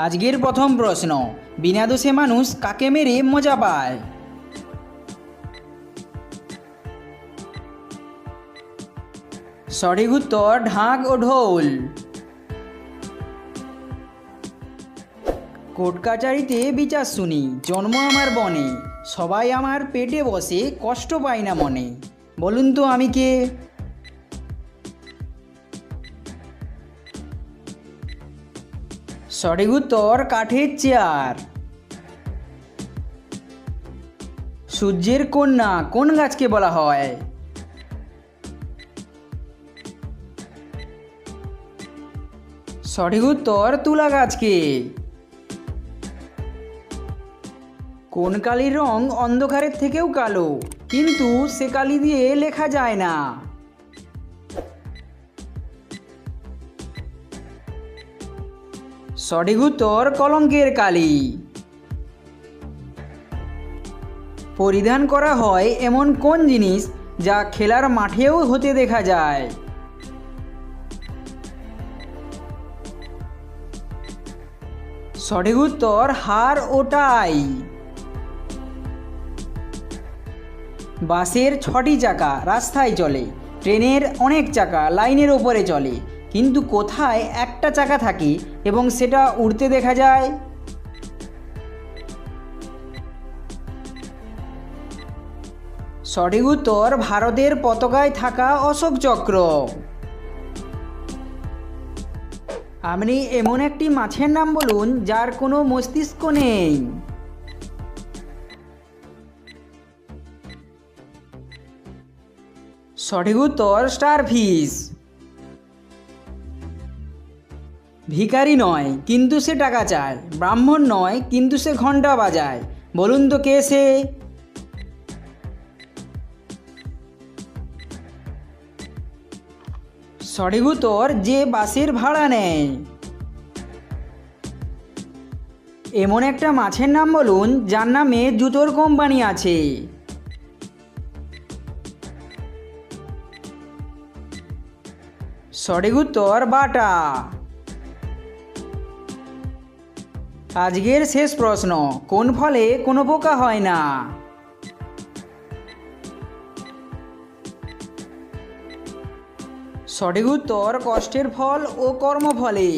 আজকের প্রথম প্রশ্ন, বিনা দোষে মানুষ কাকে মেরে মজা পায়? সঠিক উত্তর ঢাক ও ঢোল। কোর্ট কাচারিতে বিচার শুনি, জন্ম আমার বনে, সবাই আমার পেটে বসে, কষ্ট পাই না মনে। বলুন তো আমি কে? সঠিক উত্তর কাঠের চেয়ার। সূর্যের কন্যা কোন গাছকে বলা হয়? সঠিক উত্তর তুলা গাছকে। কোন কালির রং অন্ধকারের থেকেও কালো, কিন্তু সে কালি দিয়ে লেখা যায় না? সঠিক উত্তর কলঙ্কের কালি। পরিধান করা হয় এমন কোন জিনিস যা খেলার মাঠেও হতে দেখা যায়? সঠিক উত্তর হার ও টাই। বাসের 6টি চাকা রাস্তায় চলে, ট্রেনের অনেক চাকা লাইনের ওপরে চলে, কিন্তু কোথায় একটা চাকা থাকে এবং সেটা উড়তে দেখা যায়? সঠিক উত্তর ভারতের পতাকায় থাকা অশোক চক্র। আপনি এমন একটি মাছের নাম বলুন যার কোনো মস্তিষ্ক নেই। সঠিক উত্তর স্টারফিশ। ভিখারি নয় কিন্তু সে টাকা চায়, ব্রাহ্মণ নয় কিন্তু সে ঘন্টা বাজায়। বলুন তো কে সে? সঠিক উত্তর যে বাসের ভাড়া নেয়। এমন একটা মাছের নাম বলুন যার নামে জুতোর কোম্পানি আছে। সঠিক উত্তর বাটা। আজকের শেষ প্রশ্ন, কোন ফলে কোনো পোকা হয় না? সঠিক উত্তর কষ্টের ফল ও কর্মফলে।